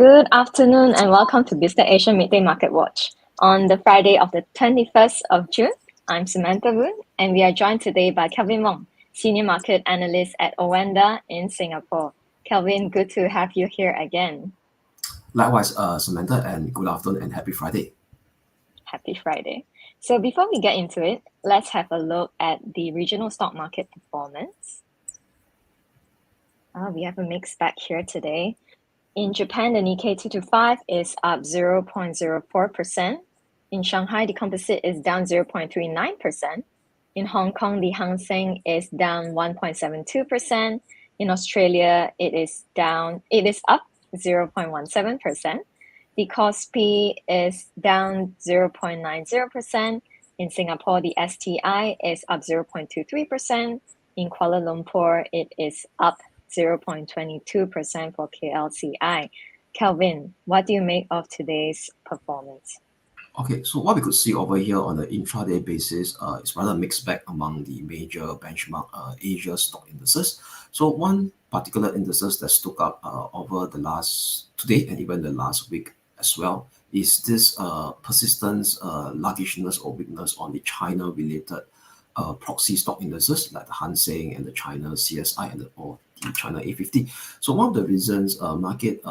Good afternoon and welcome to Biztech Asia Midday Market Watch. On the Friday of the 21st of June, I'm Samantha Voon and we are joined today by Kelvin Wong, Senior Market Analyst at Oanda in Singapore. Kelvin, good to have you here again. Likewise, Samantha, and good afternoon and happy Friday. Happy Friday. So before we get into it, let's have a look at the regional stock market performance. We have a mixed bag here today. In Japan, the Nikkei 225 is up 0.04%. In Shanghai, the composite is down 0.39%. In Hong Kong, the Hang Seng is down 1.72%. In Australia, it is up 0.17%. The Kospi is down 0.90%. In Singapore, the STI is up 0.23%. In Kuala Lumpur, it is up 0.22% for KLCI. Kelvin, what do you make of today's performance? Okay, so what we could see over here on the intraday basis is rather mixed bag among the major benchmark Asia stock indices. So one particular indices that stood up over the last today and even the last week as well is this persistence, sluggishness or weakness on the China-related proxy stock indices like the Hang Seng and the China CSI and the China A50. So one of the reasons market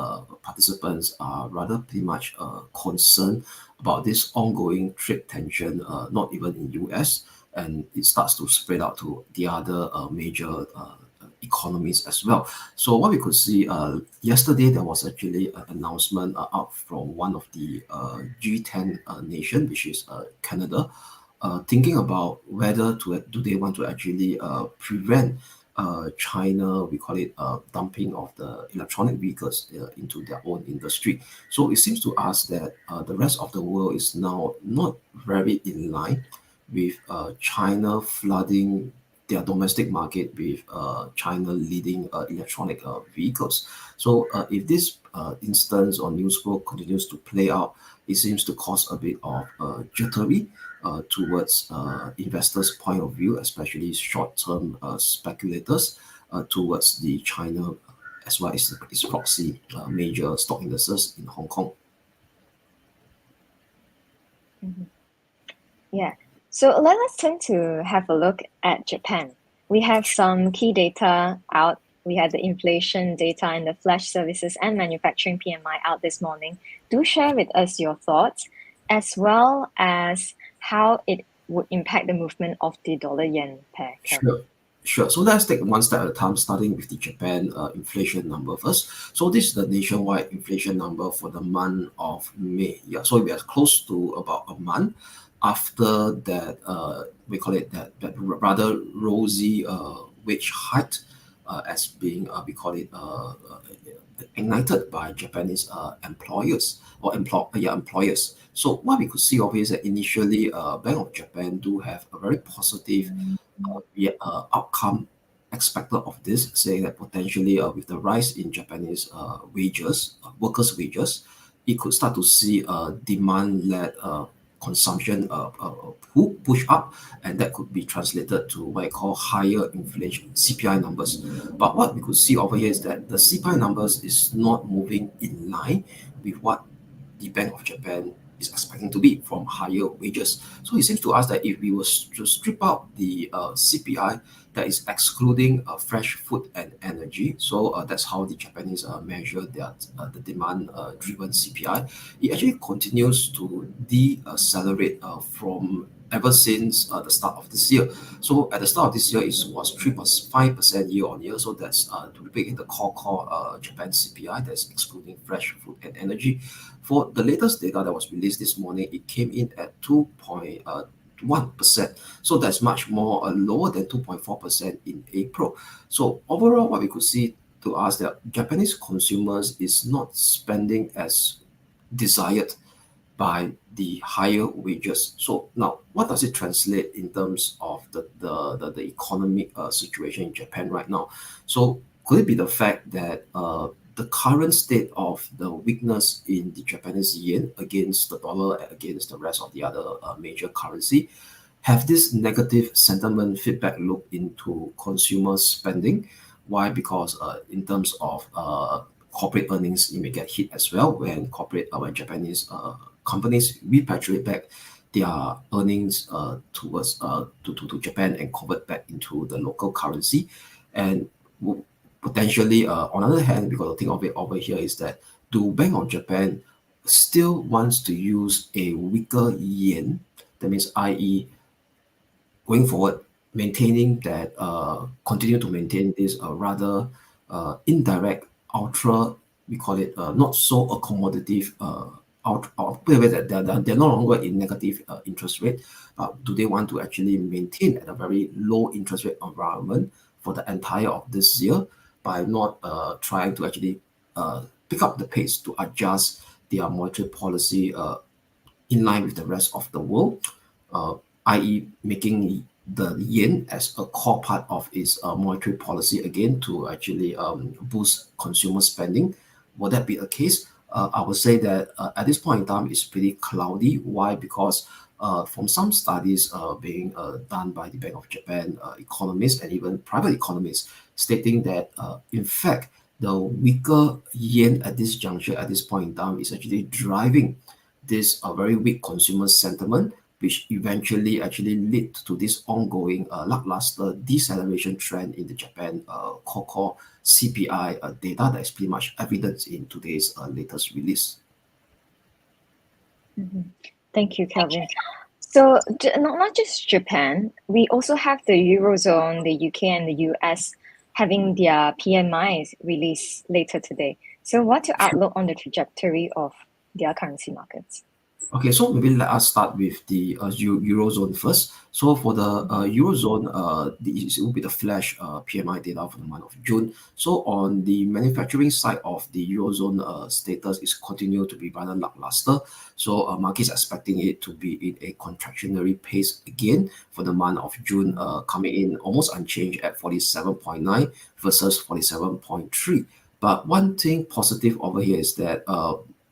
participants are rather pretty much concerned about this ongoing trade tension, not even in US, and it starts to spread out to the other major economies as well. So what we could see yesterday, there was actually an announcement out from one of the G10 nation, which is Canada, thinking about whether do they want to actually prevent China, we call it dumping of the electronic vehicles into their own industry. So it seems to us that the rest of the world is now not very in line with China flooding their domestic market with China leading electronic vehicles. So if this instance or news flow continues to play out, it seems to cause a bit of jittery towards investors' point of view, especially short-term speculators towards the China as well as its proxy major stock indices in Hong Kong. Mm-hmm. Yeah. So let us turn to have a look at Japan. We have some key data out. We had the inflation data and the flash services and manufacturing PMI out this morning. Do share with us your thoughts as well as how it would impact the movement of the dollar-yen pair. Sure. So let's take one step at a time, starting with the Japan inflation number first. So this is the nationwide inflation number for the month of May. Yeah, so we are close to about a month after that, we call it that rather rosy wage hike as being, we call it, ignited by Japanese employers or employers. So what we could see obviously is that initially Bank of Japan do have a very positive outcome expected of this, saying that potentially with the rise in Japanese wages, workers' wages, it could start to see demand-led consumption push up, and that could be translated to what I call higher inflation CPI numbers. But what we could see over here is that the CPI numbers is not moving in line with what the Bank of Japan is expecting to be from higher wages. So it seems to us that if we were to strip out the CPI that is excluding fresh food and energy, so that's how the Japanese measure their the demand driven CPI, it actually continues to decelerate from ever since the start of this year. So at the start of this year, it was 3.5% year on year. So that's to repeat the core Japan CPI that's excluding fresh food and energy. For the latest data that was released this morning, it came in at 2.1%. So that's much more lower than 2.4% in April. So overall, what we could see to us that Japanese consumers is not spending as desired by the higher wages. So now, what does it translate in terms of the economic situation in Japan right now? So could it be the fact that the current state of the weakness in the Japanese yen against the dollar and against the rest of the other major currency have this negative sentiment feedback look into consumer spending? Why? Because in terms of corporate earnings, you may get hit as well when Japanese companies repatriate back their earnings towards to Japan and convert back into the local currency. And potentially, on the other hand, because the thing of it over here is that do Bank of Japan still wants to use a weaker yen? That means, i.e., going forward, continue to maintain this rather indirect, ultra, we call it not so accommodative, that they're no longer in negative interest rate, but do they want to actually maintain at a very low interest rate environment for the entire of this year by not trying to actually pick up the pace to adjust their monetary policy in line with the rest of the world, uh, i.e., making the yen as a core part of its monetary policy again to actually boost consumer spending. Will that be a case? I would say that at this point in time, it's pretty cloudy. Why? Because from some studies being done by the Bank of Japan economists and even private economists, stating that in fact the weaker yen at this juncture, at this point in time, is actually driving this very weak consumer sentiment, which eventually actually lead to this ongoing lackluster deceleration trend in the Japan core CPI data that is pretty much evident in today's latest release. Thank you, Kelvin. So not just Japan, we also have the Eurozone, the UK, and the US having their PMIs released later today. So what's your outlook on the trajectory of their currency markets? Okay, so maybe let us start with the Eurozone first. So for the Eurozone, it will be the flash PMI data for the month of June. So on the manufacturing side of the Eurozone status is continue to be rather lackluster. So markets expecting it to be in a contractionary pace again for the month of June, coming in almost unchanged at 47.9 versus 47.3. But one thing positive over here is that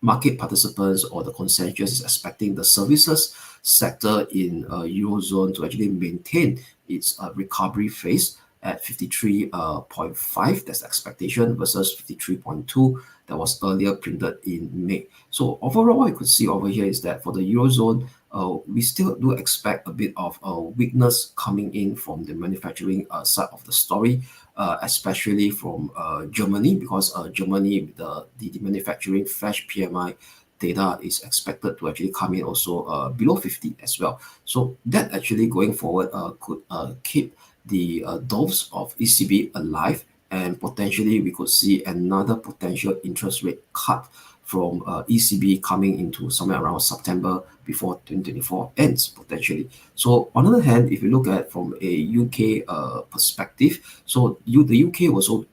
market participants or the consensus is expecting the services sector in Eurozone to actually maintain its recovery phase at 53.5. That's the expectation versus 53.2 that was earlier printed in May. So overall, what you could see over here is that for the Eurozone, we still do expect a bit of weakness coming in from the manufacturing side of the story, especially from Germany, because Germany, the manufacturing flash PMI data is expected to actually come in also below 50 as well. So that actually going forward could keep the doves of ECB alive, and potentially we could see another potential interest rate cut from ECB coming into somewhere around September before 2024 ends potentially. So on the other hand, if you look at from a UK perspective, so the UK also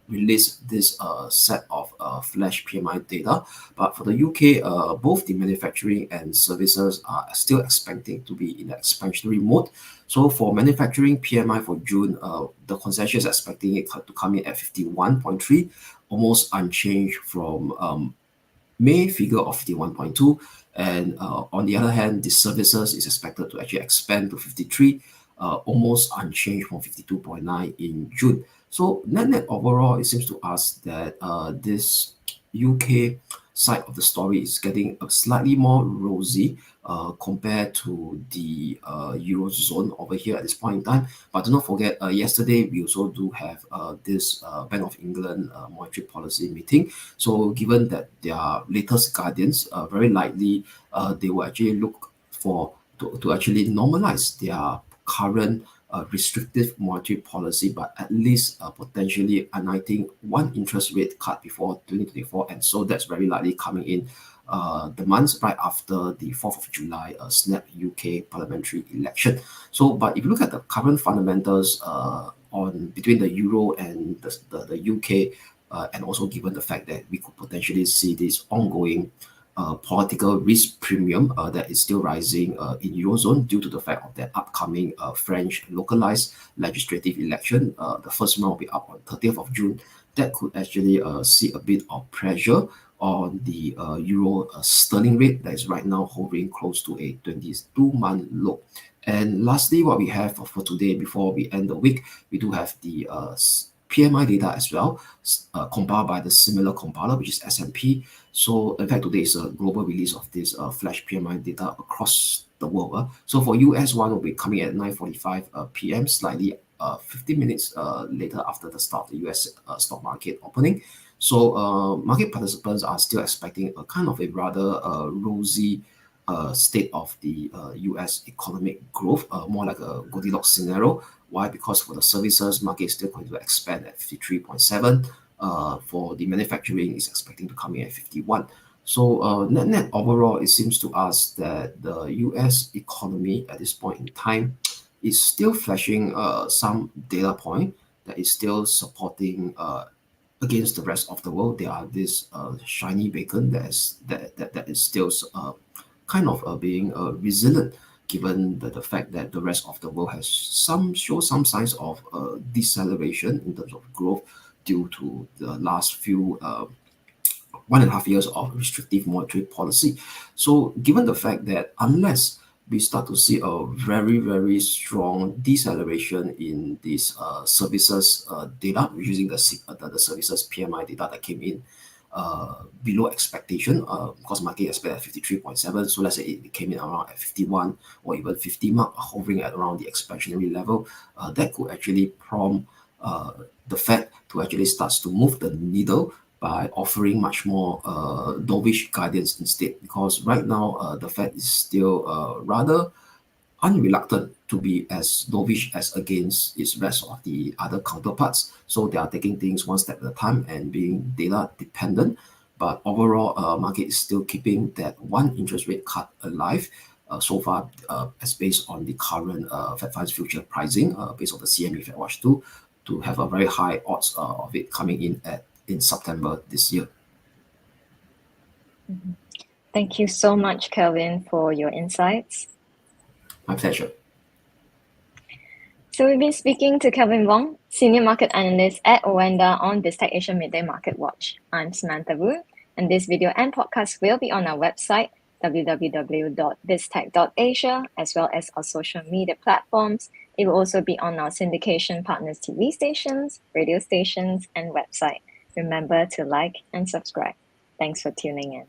released this set of flash PMI data, but for the UK, both the manufacturing and services are still expecting to be in an expansionary mode. So for manufacturing PMI for June, the consensus is expecting it to come in at 51.3, almost unchanged from May figure of 51.2. And on the other hand, the services is expected to actually expand to 53, almost unchanged from 52.9 in June. So net overall, it seems to us that this UK side of the story is getting a slightly more rosy compared to the Eurozone over here at this point in time. But do not forget, yesterday we also do have this Bank of England monetary policy meeting. So given that their latest guidance, very likely they will actually look to actually normalize their current restrictive monetary policy, but at least potentially enacting one interest rate cut before 2024. And so that's very likely coming in the months right after the 4th of July snap UK parliamentary election. So, but if you look at the current fundamentals on between the Euro and the UK, and also given the fact that we could potentially see this ongoing political risk premium that is still rising in Eurozone due to the fact of that upcoming French localized legislative election. The first one will be up on 30th of June. That could actually see a bit of pressure on the Euro sterling rate that is right now hovering close to a 22-month low. And lastly, what we have for today before we end the week, we do have the PMI data as well, compiled by the similar compiler, which is S&P. So in fact, today is a global release of this flash PMI data across the world. So for US one will be coming at 9:45 p.m., slightly 15 minutes later after the start of the US stock market opening. So market participants are still expecting a kind of a rather rosy state of the US economic growth, more like a Goldilocks scenario. Why? Because for the services, market is still going to expand at 53.7. For the manufacturing, is expecting to come in at 51. So net overall, it seems to us that the US economy at this point in time is still flashing some data point that is still supporting against the rest of the world. There are this shiny beacon that is still kind of being resilient, given the fact that the rest of the world has show some signs of deceleration in terms of growth due to the last few 1.5 years of restrictive monetary policy. So given the fact that unless we start to see a very, very strong deceleration in these services data, using the services PMI data that came in below expectation, because market expect at 53.7. So let's say it came in around at 51 or even 50 mark, hovering at around the expansionary level, that could actually prompt the Fed to actually start to move the needle by offering much more dovish guidance instead. Because right now, the Fed is still rather unreluctant to be as dovish as against its rest of the other counterparts. So they are taking things one step at a time and being data dependent. But overall, market is still keeping that one interest rate cut alive. So far, as based on the current Fed funds future pricing, based on the CME Fed Watch 2, to have a very high odds of it coming in September this year. Thank you so much, Kelvin, for your insights. My pleasure. So we've been speaking to Kelvin Wong, Senior Market Analyst at Oanda on Biztech Asia Midday Market Watch. I'm Samantha Voon, and this video and podcast will be on our website, www.biztech.asia, as well as our social media platforms. It will also be on our syndication partners TV stations, radio stations, and website. Remember to like and subscribe. Thanks for tuning in.